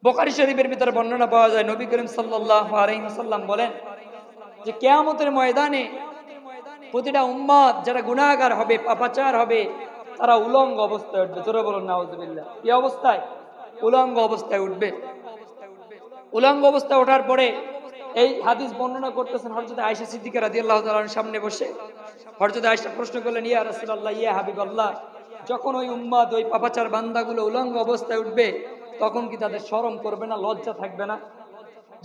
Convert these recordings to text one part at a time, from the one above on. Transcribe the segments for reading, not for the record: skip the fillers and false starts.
বুখারী শরীফের ভিতরে বর্ণনা পাওয়া যায়, নবী করিম সাল্লাল্লাহু আলাইহি ওয়াসাল্লাম বলেন যে কিয়ামতের ময়দানে প্রতিটা উম্মত যারা গুনাহগার হবে, পাপাচার হবে, তারা উলঙ্গ অবস্থায় উঠবে। জোরে বলুন নাউজুবিল্লাহ। কি অবস্থায়? উলঙ্গ অবস্থায় উঠবে। উলঙ্গ অবস্থায় ওঠার পরে এই হাদিস বর্ণনা করতেছেন হযরত আয়েশা সিদ্দিকা রাদিয়াল্লাহু তাআলার সামনে বসে। হযরত আয়েশা প্রশ্ন করলেন, ইয়া রাসূলুল্লাহ, ইয়া হাবিবাল্লাহ, যখন ওই উম্মত, ওই পাপাচার বান্দাগুলো উলঙ্গ অবস্থায় উঠবে, তখন কি তাদের শরম করবে না, লজ্জা থাকবে না?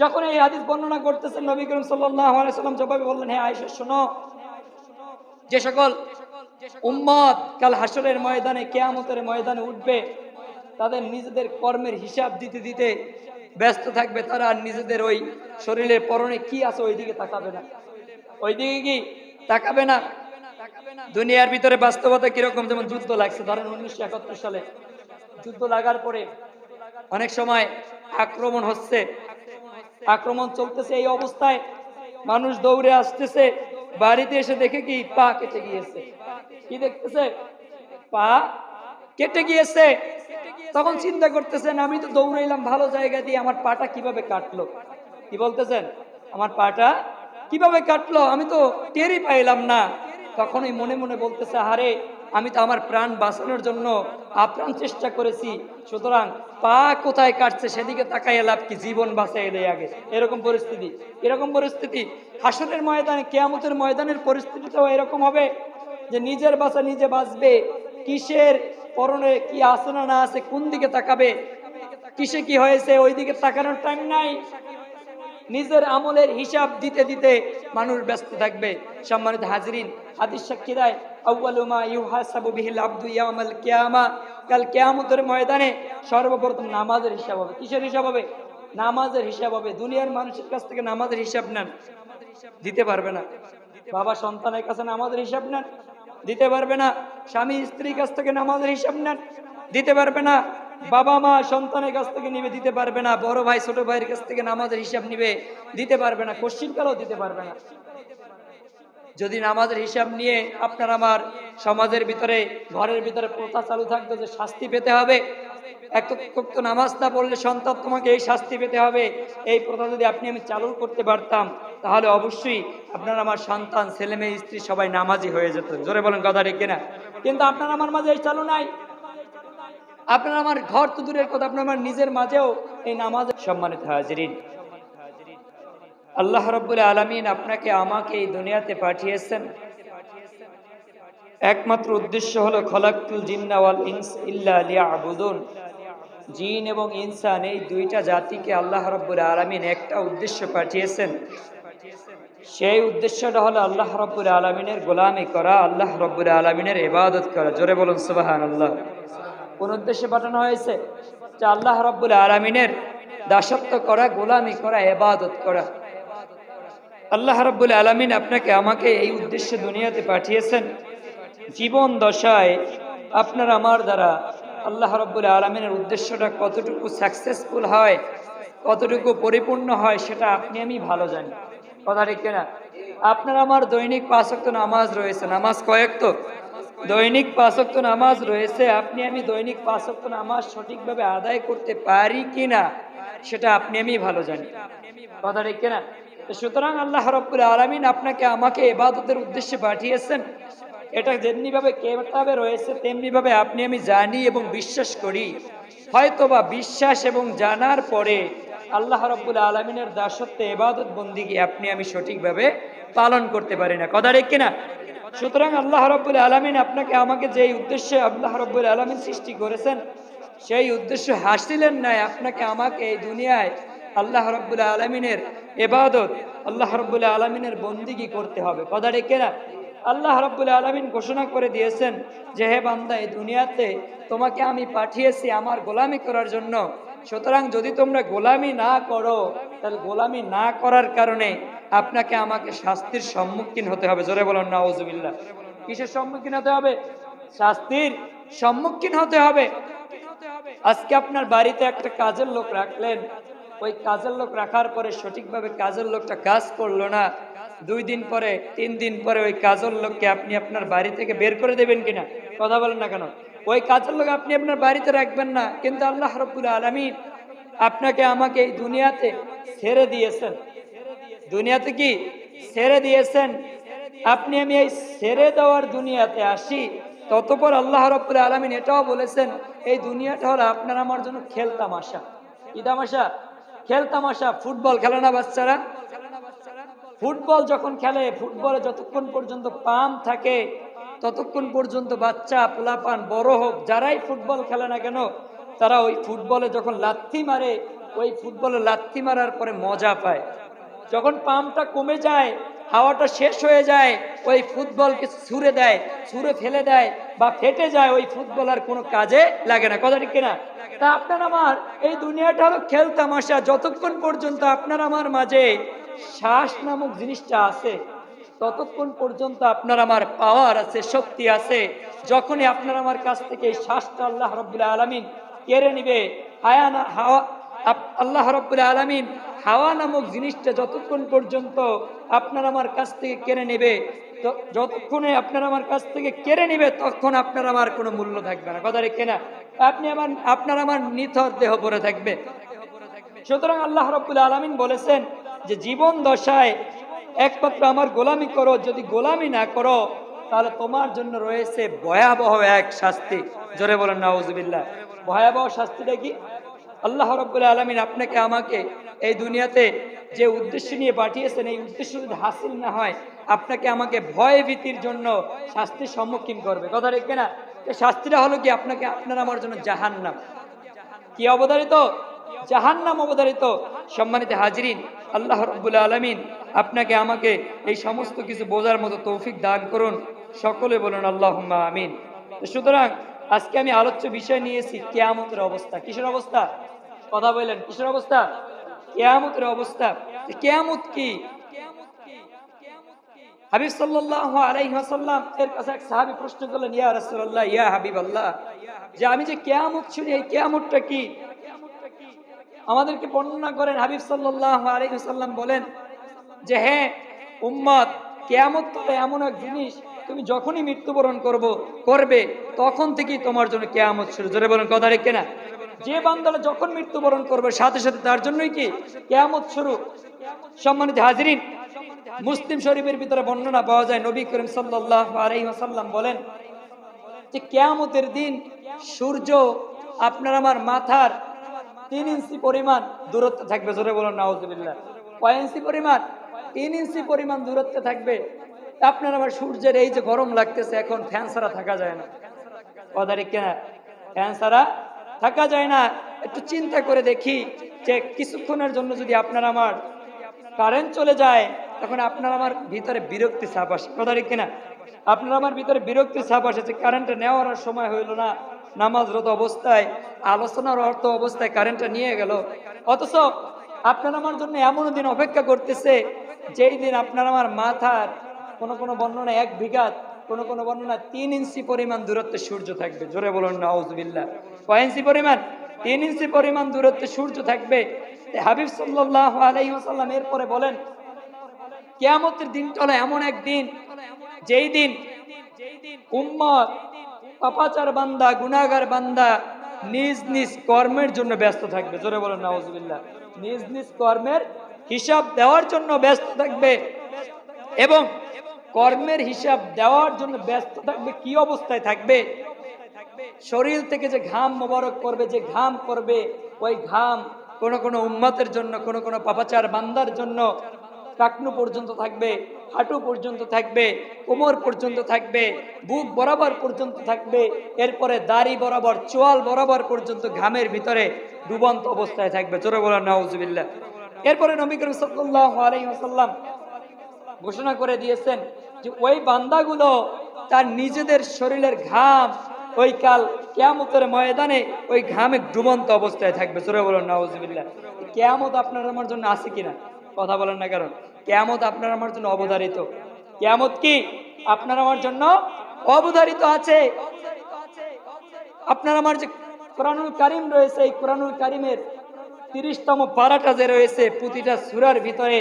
যখন এই হাদিস বর্ণনা করতেছেন, নবী করিম সাল্লাল্লাহু আলাইহি সাল্লাম জবাবে বললেন, হে আয়েশা শোনো, যে সকল উম্মত কাল হাসরের ময়দানে, কিয়ামতের ময়দানে উঠবে, তাদের নিজেদের কর্মের হিসাব দিতে দিতে ব্যস্ত থাকবে। তারা আর নিজেদের ওই শরীরের পরনে কি আছে ওই দিকে তাকাবে না। ওই দিকে কি তাকাবে না? দুনিয়ার ভিতরে বাস্তবতা কিরকম, যেমন যুদ্ধ লাগছে, ধরেন 1971 সালে যুদ্ধ লাগার পরে অনেক সময় আক্রমণ হচ্ছে, আক্রমণ চলতেছে, এই অবস্থায় মানুষ দৌড়ে আসতেছে, বাড়িতে এসে দেখে কি পা কেটে গিয়েছে। কি দেখতেছে? পা কেটে গিয়েছে। তখন চিন্তা করতেছেন, আমি তো দৌড়াইলাম ভালো জায়গা দিয়ে, আমার পাটা কিভাবে কাটলো? কি বলতেছেন? আমার পাটা কিভাবে কাটলো, আমি তো টেরই পাইলাম না। তখনই মনে মনে বলতেছে, আরে আমি তো আমার প্রাণ বাঁচানোর জন্য আপ্রাণ চেষ্টা করেছি, সুতরাং পা কোথায় কাটছে সেদিকে তাকাইয়া লাভ কি, জীবন বাঁচাই এলে আগে। এরকম পরিস্থিতি। এরকম পরিস্থিতি হাসরের ময়দানে, কিয়ামতের ময়দানের পরিস্থিতিটাও এরকম হবে যে নিজের বাঁচা নিজে বাঁচবে। কিসের পরনে কি আছে না না আছে, কোন দিকে তাকাবে, কিসে কি হয়েছে, ওই দিকে তাকানোর টাইম নাই। নিজের আমলের হিসাব দিতে দিতে মানুষ ব্যস্ত থাকবে। সম্মানিত হাজিরিন, হাদিস সাক্ষী দেয়, আউয়ালু মা ইউহাসাবু বিহিল আবদু ইয়াউমাল কিয়ামা, কাল কিয়ামতের ময়দানে সর্বপ্রথম নামাজের হিসাব হবে। কিসের হিসাব হবে? নামাজের হিসাব হবে। দুনিয়ার মানুষের কাছ থেকে নামাজের হিসাব নেন, দিতে পারবে না। বাবা সন্তানের কাছে নামাজের হিসাব নেন, দিতে পারবে না। স্বামী স্ত্রীর কাছ থেকে নামাজের হিসাব নেন, দিতে পারবে না। বাবা মা সন্তানের কাছ থেকে নিবে, দিতে পারবে না। বড় ভাই ছোট ভাইয়ের কাছ থেকে নামাজের হিসাব নিবে, দিতে পারবে না। কোশ্চিন কালেও দিতে পারবে না। যদি নামাজের হিসাব নিয়ে আপনার আমার সমাজের ভিতরে, ঘরের ভিতরে প্রথা চালু থাকতো যে শাস্তি পেতে হবে, এক তো নামাজ না পড়লে সন্তান তোমাকে এই শাস্তি পেতে হবে, এই প্রথা যদি আপনি আমি চালু করতে পারতাম, তাহলে অবশ্যই আপনার আমার সন্তান, ছেলে মেয়ে, স্ত্রী সবাই নামাজি হয়ে যেত। জোরে বলেন কথা ঠিক কিনা? কিন্তু আপনার আমার মাঝে এই চালু নাই। আপনার আমার ঘর তো দূরের কথা, আপনার আমার নিজের মাঝেও এই নামাজের। সম্মানিত হাজিরিন, আল্লাহ রাব্বুল আলামিন আপনাকে আমাকে এই দুনিয়াতে পাঠিয়েছেন, একমাত্র উদ্দেশ্য হলো খলাকতুল জিন্না ওয়াল ইনস ইল্লা লিয়াবুদুন। জিন এবং ইনসান, এই দুইটা জাতিকে আল্লাহ রাব্বুল আলামিন একটা উদ্দেশ্য পাঠিয়েছেন। সেই উদ্দেশ্যটা হলো আল্লাহ রাব্বুল আলামিনের গোলামি করা, আল্লাহ রাব্বুল আলামিনের ইবাদত করা। জোরে বলুন সুবহানাল্লাহ। কোন উদ্দেশ্যে পাঠানো হয়েছে? যে আল্লাহ রাব্বুল আলামিনের দাসত্ব করা, গোলামি করা, ইবাদত করা। আল্লাহ রাব্বুল আলামিন আপনাকে আমাকে এই উদ্দেশ্যে দুনিয়াতে পাঠিয়েছেন। জীবন দশায় আপনার আমার দ্বারা আল্লাহ রাব্বুল আলামিনের উদ্দেশ্যটা কতটুকু সাকসেসফুল হয়, কতটুকু পরিপূর্ণ হয়, সেটা আপনি আমি ভালো জানি। কথা ঠিক কিনা? আপনার আমার দৈনিক 5 ওয়াক্ত নামাজ রয়েছে। নামাজ কয়েক? দৈনিক 5 ওয়াক্ত নামাজ রয়েছে। আপনি আমি দৈনিক 5 ওয়াক্ত নামাজ সঠিকভাবে আদায় করতে পারি কিনা, সেটা আপনি আমি ভালো জানি। কথা ঠিক কিনা? সুতরাং আল্লাহ রাব্বুল আলামিন আপনাকে আমাকে ইবাদতের উদ্দেশ্যে পাঠিয়েছেন। এটা যেমনি ভাবে কিতাবে রয়েছে, তেমনি ভাবে আপনি আমি জানি এবং বিশ্বাস করি। হয়তোবা বিশ্বাস এবং জানার পরে আল্লাহ রাব্বুল আলামিনের দাসত্বে, ইবাদত, বন্দেগী আপনি আমি সঠিকভাবে পালন করতে পারি না। কথা ঠিক কিনা? সুতরাং আল্লাহ রাব্বুল আলামিন আপনাকে আমাকে যেই উদ্দেশ্যে আল্লাহ রাব্বুল আলামিন সৃষ্টি করেছেন, সেই উদ্দেশ্য হাসিলেন নাই আপনাকে আমাকে এই দুনিয়ায় আল্লাহ রাব্বুল আলামিনের ইবাদত, আল্লাহ রাব্বুল আলামিনের বন্দেগী করতে হবে। কথা ঠিক কিনা? আল্লাহ রাব্বুল আলামিন ঘোষণা করে দিয়েছেন যে, হে বান্দা, এই দুনিয়াতে তোমাকে আমি পাঠিয়েছি আমার গোলামি করার জন্য। সুতরাং যদি তোমরা গোলামি না করো, তাহলে গোলামি না করার কারণে আপনাকে আমাকে শাস্তির সম্মুখীন হতে হবে। জোরে বলুন নাউজুবিল্লাহ। কিসের সম্মুখীন হতে হবে? শাস্তির সম্মুখীন হতে হবে। আজকে আপনার বাড়িতে একটা কাজের লোক রাখলেন, ওই কাজের লোক রাখার পরে সঠিকভাবে কাজের লোকটা কাজ করলো না, 2 দিন পরে 3 দিন পরে ওই কাজের লোককে আপনি আপনার বাড়ি থেকে বের করে দেবেন কিনা? কথা বলেন না কেন? ওই কাজের লোক আপনি আপনার বাড়িতে রাখবেন না, কিন্তু আল্লাহ রাব্বুল আলামিন আপনাকে আমাকে এই দুনিয়াতে ছেড়ে দিয়েছেন। দুনিয়াতে কি ছেড়ে দিয়েছেন? আপনি আমি এই ছেড়ে দেওয়ার দুনিয়াতে আসি, ততপর আল্লাহ রাব্বুল আলামিন এটাও বলেছেন এই দুনিয়াটা হলো আপনার আমার জন্য খেলতামাশা। কি তামাশা? খেলতামাশা। ফুটবল খেলে না বাচ্চারা? ফুটবল যখন খেলে, ফুটবলে যতক্ষণ পর্যন্ত পাম্প থাকে ততক্ষণ পর্যন্ত বাচ্চা পোলাপান বড় হোক যারাই ফুটবল খেলে না কেন, তারা ওই ফুটবলে যখন লাথি মারে, ওই ফুটবলে লাথি মারার পরে মজা পায়। যখন পাম্পটা কমে যায়, হাওয়াটা শেষ হয়ে যায়, ওই ফুটবলকে ছুঁড়ে দেয়, ছুঁড়ে ফেলে দেয় বা ফেটে যায়, ওই ফুটবল আর কোনো কাজে লাগে না। কথা ঠিক কিনা? তা আপনার আমার এই দুনিয়াটা হলো খেলতামাশা। যতক্ষণ পর্যন্ত আপনার আমার মাঝে শ্বাস নামক জিনিসটা আছে, ততক্ষণ পর্যন্ত আপনার আমার পাওয়ার আছে, শক্তি আছে। যখনই আপনার আমার কাছ থেকে এই শ্বাসটা আল্লাহ রাব্বুল আলামিন কেড়ে নিবে, আল্লাহ রাব্বুল আলামিন হাওয়া নামক জিনিসটা যতক্ষণ পর্যন্ত আপনার আমার কাছ থেকে কেড়ে নেবে, যতক্ষণে আপনার আমার কাছ থেকে কেড়ে নিবে, তখন আপনার আমার কোনো মূল্য থাকবে না। কথা রেখে না, আপনার আমার নিথর দেহ পড়ে থাকবে। সুতরাং আল্লাহ রাব্বুল আলামিন বলেছেন যে জীবন দশায় একমাত্র আমার গোলামি করো, যদি গোলামি না করো তাহলে তোমার জন্য রয়েছে ভয়াবহ এক শাস্তি। জোরে বলেন নাউজুবিল্লাহ। ভয়াবহ শাস্তিটা কি? আল্লাহ রাব্বুল আলামিন আপনাকে আমাকে এই দুনিয়াতে যে উদ্দেশ্য নিয়ে পাঠিয়েছেন, এই উদ্দেশ্য যদি হাসিল না হয়, আপনাকে আমাকে ভয় ভীতির জন্য শাস্তির সম্মুখীন করবে। কথা রেখে না, এই শাস্তিটা হলো কি? আপনাকে আপনার আমার জন্য জাহান্নাম। কি অবধারিত? জাহান্নাম অবধারিত। সম্মানিত হাজিরিন, আল্লাহ রাব্বুল আলামিন আপনাকে আমাকে এই সমস্ত কিছু বোঝার মতো তৌফিক দান করুন। সকলে বলুন আল্লাহুম্মা আমিন। সুতরাং আজকে আমি আলোচ্য বিষয় নিয়েছি কিয়ামতের অবস্থা। কিসের অবস্থা? কথা বলেন, কিসের অবস্থা? কিয়ামতের অবস্থা। কিয়ামত কি? হাবিব সাল্লাল্লাহু আলাইহি ওয়াসাল্লাম এর কাছে এক সাহাবী প্রশ্ন করলেন, ইয়া রাসূলুল্লাহ, ইয়া হাবিবাল্লাহ, যে আমি যে কিয়ামত শুনি, এই কিয়ামতটা কি? আমাদেরকে বর্ণনা করেন হাবিব সাল্লাল্লাহু আলাইহি ওয়াসাল্লাম বলেন যে হ্যাঁ উম্মত, কিয়ামত তো এমন এক জিনিস, তুমি যখনই মৃত্যুবরণ করবে তখন থেকেই তোমার জন্য কিয়ামত শুরু। জোরে বলেন, কথা ঠিক কিনা? যে বান্দারা যখন মৃত্যুবরণ করবে সাথে সাথে তার জন্যই কি কিয়ামত শুরু। সম্মানিত হাজিরিন, মুসলিম শরীফের ভিতরে বর্ণনা পাওয়া যায়, নবী করিম সাল্লাল্লাহু আলাইহি ওয়াসাল্লাম বলেন যে কিয়ামতের দিন সূর্য আপনার আমার মাথার 3 ইঞ্চি পরিমাণ দূরত্বে থাকবে। জোরে বলুন নাউজুবিল্লাহ। কয় ইঞ্চি পরিমাণ? 3 ইঞ্চি পরিমাণ দূরত্বে থাকবে। আপনার আমার সূর্যের এই যে গরম লাগতেছে, এখন ফ্যান ছাড়া থাকা যায় না। কথা ঠিক কিনা? ফ্যান ছাড়া থাকা যায় না। একটু চিন্তা করে দেখি যে কিছুক্ষণের জন্য যদি আপনার আমার কারেন্ট চলে যায়, তখন আপনার আমার ভিতরে বিরক্তি ছাপ আসে। কথা ঠিক কিনা? আপনার আমার ভিতরে বিরক্তি ছাপ আসে যে কারেন্টটা নেওয়ার সময় হইল না, নামাজরত অবস্থায়, আলোচনার অর্থ অবস্থায় কারেন্টটা নিয়ে গেল। অথচ আপনার আমার জন্য এমন দিন অপেক্ষা করতেছে যেই দিন আপনার আমার মাথার কোনো বর্ণনা 1 বিঘা, কোনো বর্ণনা 3 ইঞ্চি পরিমাণ দূরত্বে সূর্য থাকবে। জোরে বলুন নাউজুবিল্লাহ। কয় ইঞ্চি পরিমাণ? 3 ইঞ্চি পরিমাণ দূরত্বে সূর্য থাকবে। হাবিব সাল্লাল্লাহু আলাইহি ওয়াসাল্লাম এরপরে বলেন কিয়ামতের দিনটা হলো এমন এক দিন, যেই দিন উম্মত, পাপাচার বান্দা, গুনাহগার বান্দা নিজ নিজ কর্মের জন্য ব্যস্ত থাকবে। জোরে বলুন নাউজুবিল্লাহ। নিজ নিজ কর্মের হিসাব দেওয়ার জন্য ব্যস্ত থাকবে এবং কর্মের হিসাব দেওয়ার জন্য ব্যস্ত থাকবে। কি অবস্থায় থাকবে? শরীর থেকে যে ঘাম মোবারক করবে, যে ঘাম করবে, ওই ঘাম কোন উম্মতের জন্য, কোন পাপাচার বান্দার জন্য টাকনু পর্যন্ত থাকবে, হাঁটু পর্যন্ত থাকবে, কোমর পর্যন্ত থাকবে, বুক বরাবর পর্যন্ত থাকবে, এরপরে দাড়ি বরাবর, চোয়াল বরাবর পর্যন্ত ঘামের ভিতরে ডুবন্ত অবস্থায় থাকবে। জোরে বলেন নাউজুবিল্লাহ। এরপরে নবী করিম সাল্লাল্লাহু আলাইহি ওয়াসাল্লাম ঘোষণা করে দিয়েছেন যে ওই বান্দাগুলো তার নিজেদের শরীরের ঘাম ওই কাল কিয়ামতের ময়দানে ওই ঘামে ডুবন্ত অবস্থায় থাকবে। জোরে বলেন নাউজুবিল্লাহ। কিয়ামত আপনার আমার জন্য আছে কিনা? কথা বলেন না। কারণ কিয়ামত আপনার আমার জন্য অবধারিত। কিয়ামত কি আপনার আমার জন্য অবধারিত আছে। আপনার আমার যে কোরআনুল কারীম রয়েছে, এই কোরআনুল কারীমের 30তম পারাটা যে রয়েছে, প্রতিটা সূরার ভিতরে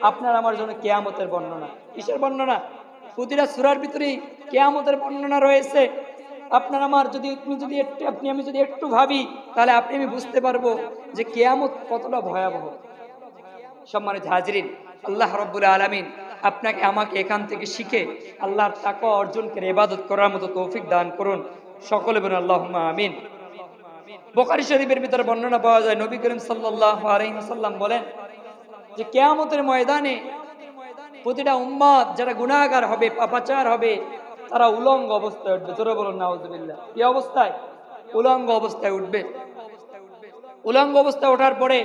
আপনার আমার জন্য কিয়ামতের বর্ণনা। কিসের বর্ণনা? প্রতিটা সূরার ভিতরেই কিয়ামতের বর্ণনা রয়েছে। আপনার আমার যদি আপনি আমি যদি একটু ভাবি, তাহলে আপনি আমি বুঝতে পারবো যে কিয়ামত কতটা ভয়াবহ। সম্মানিত হাজরিন, আল্লাহ রাব্বুল আলামিন আপনাকে আমাকে এখান থেকে শিখে আল্লাহর তাকওয়া অর্জন করে ইবাদত করার মতো তৌফিক দান করুন। সকলে বলুন আল্লাহুম্মা আমিন। বুখারী শরীফের ভিতরে বর্ণনা পাওয়া যায়, নবী করিম সাল্লাল্লাহু আলাইহি ওয়াসাল্লাম বলেন যে কিয়ামতের ময়দানে প্রতিটা উম্মত যারা গুনাহগার হবে, পাপাচার হবে, তারা উলঙ্গ অবস্থায় উঠবে। জোরে বলুন নাউযুবিল্লাহ। কি অবস্থায়? উলঙ্গ অবস্থায় উঠবে। উলঙ্গ অবস্থায় ওঠার পরে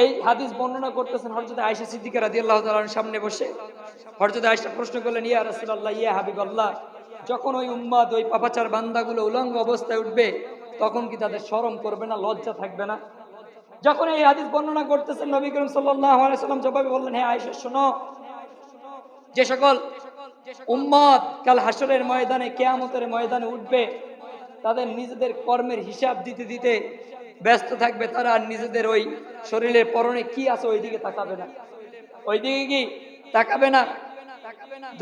এই হাদিস বর্ণনা করতেছেন হযরত আয়েশা সিদ্দিকা রাদিয়াল্লাহু তাআলার সামনে বসে। হযরত আয়েশা প্রশ্ন করলেন, ইয়া রাসূলুল্লাহ, ইয়া হাবিবাল্লাহ, যখন ওই উম্মত, ওই পাপাচার বান্দাগুলো উলঙ্গ অবস্থায় উঠবে, তখন কি তাদের শরম করবে না, লজ্জা থাকবে না? যখন এই হাদিস বর্ণনা করতেছেন, নবী করিম সাল্লাল্লাহু আলাইহি ওয়াসাল্লাম জবাবে বললেন, হে আয়েশা শোনো, যে সকল উম্মত কাল হাসরের ময়দানে, কিয়ামতের ময়দানে উঠবে, তাদের নিজেদের কর্মের হিসাব দিতে দিতে ব্যস্ত থাকবে। তারা আর নিজেদের ওই শরীরের পরনে কি আছে ওইদিকে তাকাবে না, ওইদিকে কি তাকাবে না।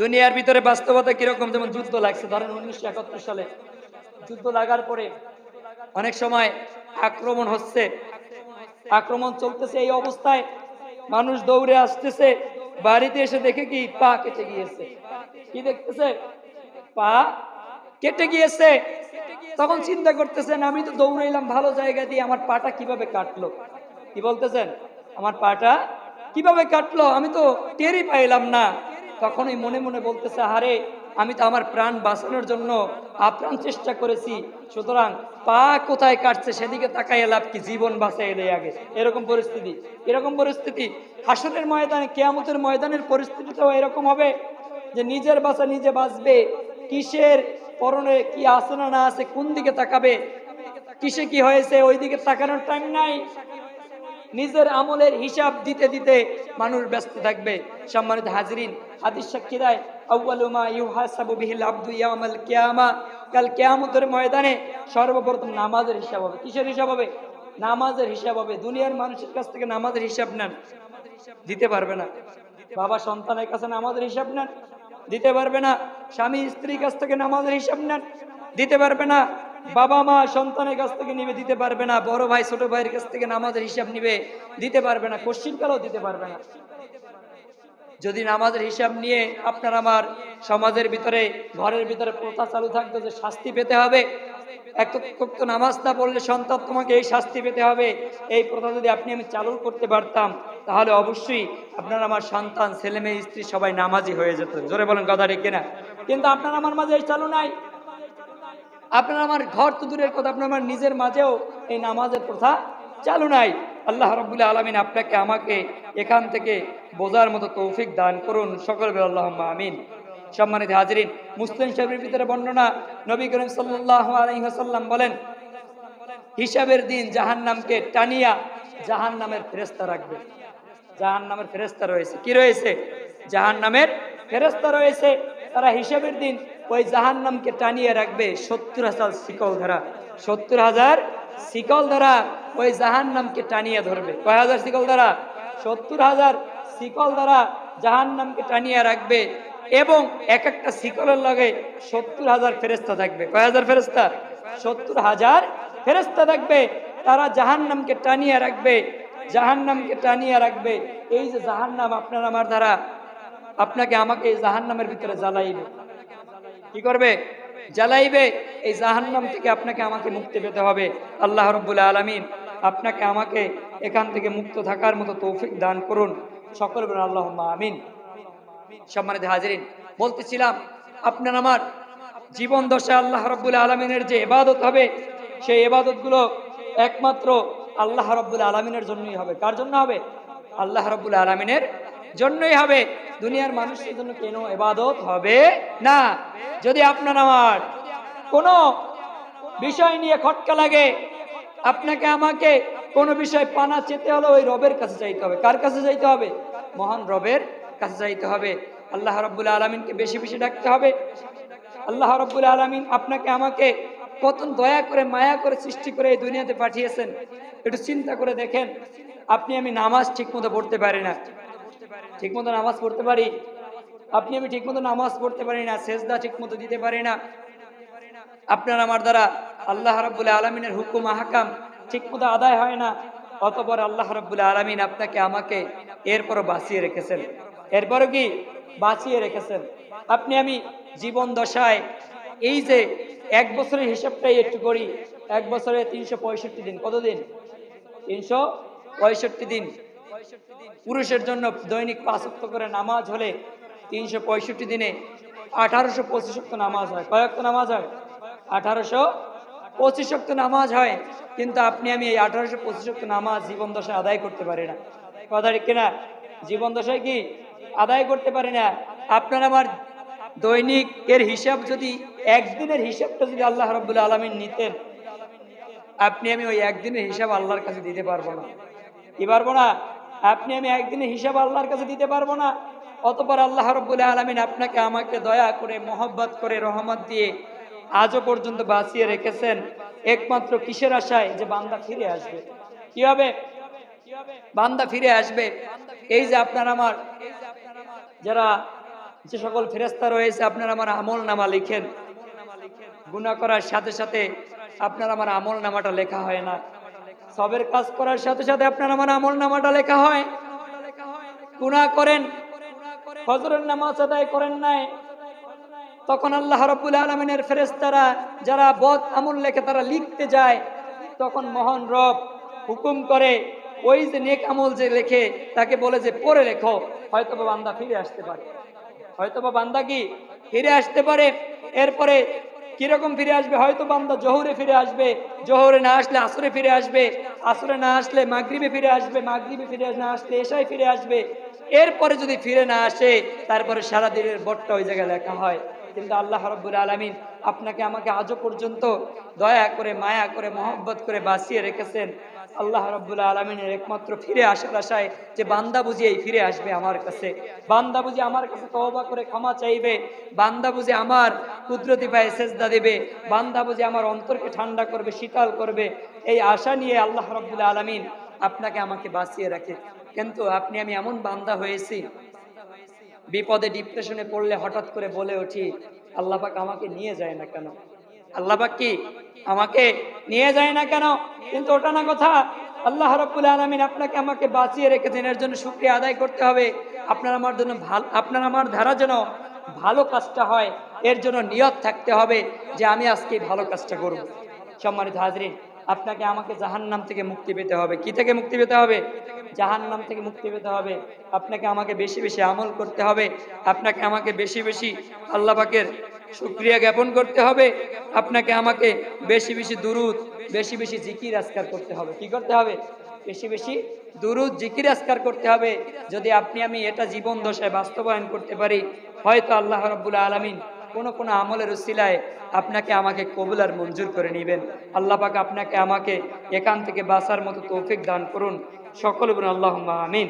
দুনিয়ার ভিতরে বাস্তবতা কিরকম, যেমন যুদ্ধ লাগছে, ধরেন 1971 সালে যুদ্ধ লাগার পরে অনেক সময় আক্রমণ হচ্ছে, আক্রমণ চলতেছে, এই অবস্থায় মানুষ দৌড়ে আসতেছে, বাড়িতে এসে দেখে কি পা কেটে গিয়েছে। কি দেখতেছে? পা কেটে গিয়েছে। তখন চিন্তা করতেছেন, আমি তো দৌড়াইলাম ভালো জায়গা দিয়ে, আমার পাটা কিভাবে কাটলো? কি বলতেছেন? আমার পাটা কিভাবে কাটলো, আমি তো টেরই পাইলাম না। তখনই মনে মনে বলতেছে, আরে আমি তো আমার প্রাণ বাঁচানোর জন্য আপ্রাণ চেষ্টা করেছি, সুতরাং পা কোথায় কাটছে সেদিকে তাকাইয়া লাভ কি, জীবন বাঁচাইলে আগে। এরকম পরিস্থিতি, এরকম পরিস্থিতি হাসরের ময়দানে, কিয়ামতের ময়দানের পরিস্থিতিটাও এরকম হবে যে নিজের বাঁচা নিজে বাঁচবে। কিসের পরনে কি আছে না না আছে, কোন দিকে তাকাবে, কিসে কি হয়েছে, ওই দিকে তাকানোর টাইম নাই। নিজের আমলের হিসাব দিতে দিতে মানুষ ব্যস্ত থাকবে। সম্মানিত হাজরিন, হাদিস সাক্ষী দেয়, আউয়ালু মা ইউহাসাবু বিহিল আবদু ইয়াউমাল কিয়ামা, কাল কিয়ামতের ময়দানে সর্বপ্রথম নামাজের হিসাব হবে। কিসের হিসাব হবে? নামাজের হিসাব হবে। দুনিয়ার মানুষের কাছ থেকে নামাজের হিসাব নেন, দিতে পারবে না। বাবা সন্তানের কাছে নামাজের হিসাব নেন, দিতে পারবে না। স্বামী স্ত্রীর কাছ থেকে নামাজের হিসাব নেন, দিতে পারবে না। বাবা মা সন্তানের কাছ থেকে নিবে, দিতে পারবে না। বড় ভাই ছোট ভাইয়ের কাছ থেকে নামাজের হিসাব নিবে, দিতে পারবে না। কোশ্চিনকালও দিতে পারবে না। যদি নামাজের হিসাব নিয়ে আপনার আমার সমাজের ভিতরে, ঘরের ভিতরে প্রথা চালু থাকতো যে শাস্তি পেতে হবে, এক তো নামাজ না পড়লে সন্তান তোমাকে এই শাস্তি পেতে হবে, এই প্রথা যদি আপনি আমি চালু করতে পারতাম, তাহলে অবশ্যই আপনার আমার সন্তান, ছেলে মেয়ে, স্ত্রী সবাই নামাজি হয়ে যেত। জোরে বলেন কথা ঠিক কিনা? কিন্তু আপনার আমার মাঝে এই চালু নাই। আপনার আমার ঘর তো দূরের কথা, আপনার আমার নিজের মাঝেও এই নামাজের প্রথা চালু নাই। আল্লাহ রাব্বুল আলামিন আপনাকে আমাকে এখান থেকে বোঝার মতো তৌফিক দান করুন। সকল বলে আল্লাহুম্মা আমিন। সম্মানিত হাজিরিন, মুসলিম শরীফের ভিতরে বর্ণনা, নবী করিম সাল্লাল্লাহু আলাইহি ওয়াসাল্লাম বলেন, হিসাবের দিন জাহান্নামকে টানিয়া জাহান্নামের ফেরেশতা রাখবে। জাহান্নামের ফেরেশতা রয়েছে। কি রয়েছে? জাহান্নামের ফেরেশতা রয়েছে। তারা হিসাবের দিন ওই জাহান্নামকে টানিয়ে রাখবে 70,000 শিকল ধরা। 70,000 শিকল ধরা ওই জাহান্নামকে টানিয়ে ধরবে। কয় হাজার শিকল ধরা? 70,000 শিকল ধরা জাহান্নামকে টানিয়ে রাখবে। এবং এক একটা শিকলের লগে 70,000 ফেরেশতা থাকবে। কয় হাজার ফেরেশতা? 70,000 ফেরেশতা থাকবে। তারা জাহান্নামকে টানিয়ে রাখবে, জাহান্নামকে টানিয়ে রাখবে। এই যে জাহান্নাম আপনার আমার দ্বারা আপনাকে আমাকে এই জাহান্নামের ভিতরে জ্বালাইবে। কি করবে? জ্বালাইবে। এই জাহান্নাম থেকে আপনাকে আমাকে মুক্তি পেতে হবে। আল্লাহ রাব্বুল আলামিন আপনাকে আমাকে এখান থেকে মুক্ত থাকার মতো তৌফিক দান করুন। সকল বলুন আল্লাহুম্মা আমিন। সম্মানিত হাজিরিন, বলতেছিলাম আপনার আমার জীবন দশা আল্লাহ রাব্বুল আলামিনের যে ইবাদত হবে, সেই ইবাদতগুলো একমাত্র আল্লাহ রাব্বুল আলামিনের জন্যই হবে। কার জন্য হবে? আল্লাহ রাব্বুল আলামিনের জন্যই হবে। দুনিয়ার মানুষের জন্য কেন ইবাদত হবে না। যদি আপনার আমার কোনো বিষয় নিয়ে খটকা লাগে, আপনাকে আমাকে কোনো বিষয় পানা চেতে হলে ওই রবের কাছে যাইতে হবে। কার কাছে যাইতে হবে? মহান রবের কাছে যাইতে হবে। আল্লাহ রাব্বুল আলামিনকে বেশি বেশি ডাকতে হবে। আল্লাহ রাব্বুল আলামিন আপনাকে আমাকে কত দয়া করে, মায়া করে সৃষ্টি করে এই দুনিয়াতে পাঠিয়েছেন। একটু চিন্তা করে দেখেন, আপনি আমি নামাজ ঠিকমতো পড়তে পারি না। ঠিকমতো নামাজ পড়তে পারি? আপনি আমি ঠিকমতো নামাজ পড়তে পারি না, সেজদা ঠিকমতো দিতে পারি না। আপনার আমার দ্বারা আল্লাহ রাব্বুল আলামিনের হুকুম আহকাম ঠিকমতো আদায় হয় না, অতঃপর আল্লাহ রাব্বুল আলামিন আপনাকে আমাকে এরপরও বাঁচিয়ে রেখেছেন। এরপরও কি বাঁচিয়ে রেখেছেন। আপনি আমি জীবন দশায় এই যে এক বছরের হিসাবটাই একটু করি, এক বছরে 365 দিন, কতদিন? 365 দিন। পুরুষের জন্য দৈনিক 5 ওয়াক্ত করে নামাজ হলে 365 দিনে 1825 ওয়াক্ত নামাজ হয়। কয় ওয়াক্ত নামাজ হয়? 1825 ওয়াক্ত নামাজ হয়। কিন্তু আপনি আমি এই 1825 ওয়াক্ত নামাজ জীবন দশায় আদায় করতে পারি না। কথা ঠিক কিনা? জীবন দশায় কি আদায় করতে পারি না। আপনার আমার দৈনিক এর হিসাব যদি একদিনের হিসাবটা যদি আল্লাহ রাব্বুল আলামিন নিতেন, আপনি আমি ওই একদিনের হিসাব আল্লাহর কাছে দিতে পারবো না। কি পারবো না? আপনি আমি একদিনের হিসাব আল্লাহর কাছে দিতে পারবো না। অতঃপর আল্লাহ রাব্বুল আলামিন আপনাকে আমাকে দয়া করে মহব্বত করে রহমত দিয়ে আজও পর্যন্ত বাঁচিয়ে রেখেছেন একমাত্র কিসের আশায়? যে বান্দা ফিরে আসবে। কি হবে? বান্দা ফিরে আসবে। এই যে আপনার আমার যারা যে সকল ফেরেশতা রয়েছে, আপনার আমার আমল নামা লিখেন। গুনাহ করার সাথে সাথে আপনার আমার আমল নামাটা লেখা হয় না, সবের কাজ করার সাথে সাথে আপনার আমার আমল নামাটা লেখা হয়। গুনাহ করেন, ফজরের নামাজ আদায় করেন নাই, তখন আল্লাহ রাব্বুল আলামিনের ফেরেশতারা যারা বদ আমল লেখে তারা লিখতে যায়, তখন মহান রব হুকুম করে ওই যে নেক আমল যে লেখে তাকে বলে যে পড়ে লেখো, হয়তোবা বান্দা ফিরে আসতে পারে, হয়তোবা বান্দা কি ফিরে আসতে পারে। এরপরে কিরকম ফিরে আসবে? হয়তো বান্দা জোহরে ফিরে আসবে, জোহরে না আসলে আসরে ফিরে আসবে, আসরে না আসলে মাগরিবে ফিরে আসবে, মাগরিবে ফিরে না আসলে এশায় ফিরে আসবে। এরপরে যদি ফিরে না আসে, তারপরে সারা দিনের বটটা ওই জায়গায় লেখা হয়। কিন্তু আল্লাহ রাব্বুল আলামিন আপনাকে আমাকে আজও পর্যন্ত দয়া করে মায়া করে মহব্বত করে বাঁচিয়ে রেখেছেন। আল্লাহ রাব্বুল আলামিনের একমাত্র ফিরে আসার আশায় যে বান্দা বুঝি এই ফিরে আসবে আমার কাছে, বান্দা বুঝি আমার কাছে তওবা করে ক্ষমা চাইবে, বান্দা বুঝি আমার কুদরতি পায়ে সেজদা দেবে, বান্দা বুঝি আমার অন্তরকে ঠান্ডা করবে, শীতল করবে, এই আশা নিয়ে আল্লাহ রাব্বুল আলামিন আপনাকে আমাকে বাঁচিয়ে রাখে। কিন্তু আপনি আমি এমন বান্দা হয়েছি, বিপদে ডিপ্রেশনে পড়লে হঠাৎ করে বলে উঠি, আল্লাহ পাক আমাকে নিয়ে যায় না কেন? আল্লাহ পাক কি আমাকে নিয়ে যায় না কেন? কিন্তু ওটা না কথা। আল্লাহ রাব্বুল আলামিন আপনাকে আমাকে বাঁচিয়ে রেখেছেন, এর জন্য শুকরিয়া আদায় করতে হবে। আপনার আমার জন্য ভালো, আপনার আমার ধারা যেন ভালো কাজটা হয়, এর জন্য নিয়ত থাকতে হবে যে আমি আজকে ভালো কাজটা করব। সম্মানিত হাজরিন, আপনাকে আমাকে জাহান্নাম থেকে মুক্তি পেতে হবে। কি থেকে মুক্তি পেতে হবে? জাহান্নাম থেকে মুক্তি পেতে হবে। আপনাকে আমাকে বেশি বেশি আমল করতে হবে, আপনাকে আমাকে বেশি বেশি আল্লাহ পাকের শুকরিয়া জ্ঞাপন করতে হবে, আপনাকে আমাকে বেশি বেশি দুরুদ, বেশি বেশি জিকির আজকার করতে হবে। কি করতে হবে? বেশি বেশি দুরুদ জিকির আজকার করতে হবে। যদি আপনি আমি এটা জীবন দশায় বাস্তবায়ন করতে পারি, হয়তো আল্লাহ রাব্বুল আলামিন কোন কোন আমলের উসিলায় আপনাকে আমাকে কবুল আর মঞ্জুর করে নেবেন। আল্লাহ পাক আপনাকে আমাকে এখান থেকে বাঁচার মতো তৌফিক দান করুন। সকলে বলুন আল্লাহুম্মা আমিন।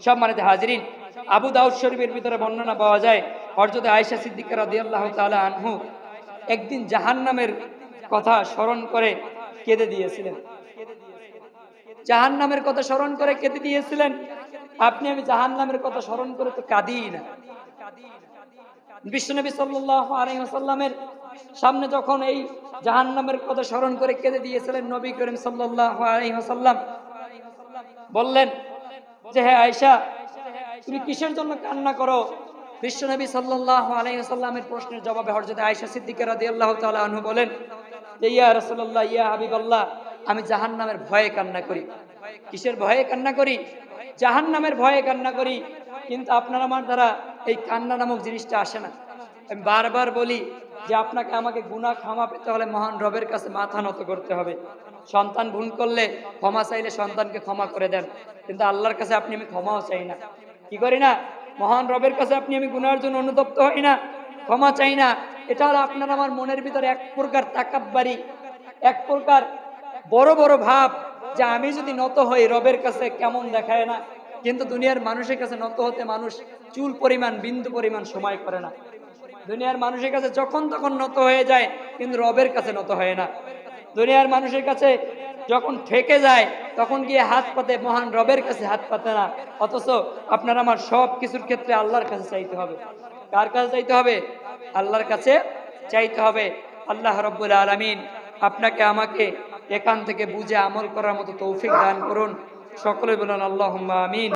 সম্মানিত হাজিরিন, আবু দাউদ শরীফের ভিতরে বর্ণনা পাওয়া যায়, হযরত আয়েশা সিদ্দিকা রাদিয়াল্লাহু তাআলা আনহু একদিন জাহান্নামের কথা স্মরণ করে কেঁদে দিয়েছিলেন। জাহান্নামের কথা স্মরণ করে কেঁদে দিয়েছিলেন। আপনি আমি জাহান্নামের কথা স্মরণ করে তো কাঁদি না। বিশ্বনবী সাল্লাল্লাহু আলাইহি ওয়াসাল্লামের সামনে যখন এই জাহান্নামের কথা স্মরণ করে কেঁদে দিয়েছিলেন, নবী করিম সাল্লাল্লাহু আলাইহি ওয়াসাল্লাম বললেন যে, হে আয়েশা, তুমি কিসের জন্য কান্না করো? বিশ্বনবী সাল্লাল্লাহু আলাইহি ওয়াসাল্লামের প্রশ্নের জবাবে হযরত আয়েশা সিদ্দিকা রাদিয়াল্লাহু তাআলা আনহা বলেন যে, ইয়া রাসূলুল্লাহ, ইয়া হাবিবাল্লাহ, আমি জাহান্নামের ভয়ে কান্না করি। কিসের ভয়ে কান্না করি? জাহান্নামের ভয়ে কান্না করি। কিন্তু আপনার আমার দ্বারা এই কান্না নামক জিনিসটা আসে না। আমি বারবার বলি যে আপনাকে আমাকে গুনাহ ক্ষমা পেতে হলে মহান রবের কাছে মাথা নত করতে হবে। সন্তান ভুল করলে ক্ষমা চাইলে সন্তানকে ক্ষমা করে দেন, কিন্তু আল্লাহর কাছে আপনি আমি ক্ষমাও চাই না। কি করি না? মহান রবের কাছে আপনি আমি গুনাহের জন্য অনুতপ্ত হই না, ক্ষমা চাই না। এটা হলো আপনার আমার মনের ভিতরে এক প্রকার তাকাব্বারি, এক প্রকার বড় বড় ভাব, যে আমি যদি নত হই রবের কাছে কেমন দেখায় না। কিন্তু দুনিয়ার মানুষের কাছে নত হতে মানুষ চুল পরিমাণ, বিন্দু পরিমাণ সময় করে না। দুনিয়ার মানুষের কাছে যখন তখন নত হয়ে যায়, কিন্তু রবের কাছে নত হয় না। দুনিয়ার মানুষের কাছে যখন ঠেকে যায় তখন গিয়ে হাত পাতে, মহান রবের কাছে হাত পাতে না। অথচ আপনার আমার সব কিছুর ক্ষেত্রে আল্লাহর কাছে চাইতে হবে। কার কাছে চাইতে হবে? আল্লাহর কাছে চাইতে হবে। আল্লাহ রাব্বুল আলামিন আপনাকে আমাকে এখান থেকে বুঝে আমল করার মতো তৌফিক দান করুন। সকলে বলুন আল্লাহুম্মা আমিন।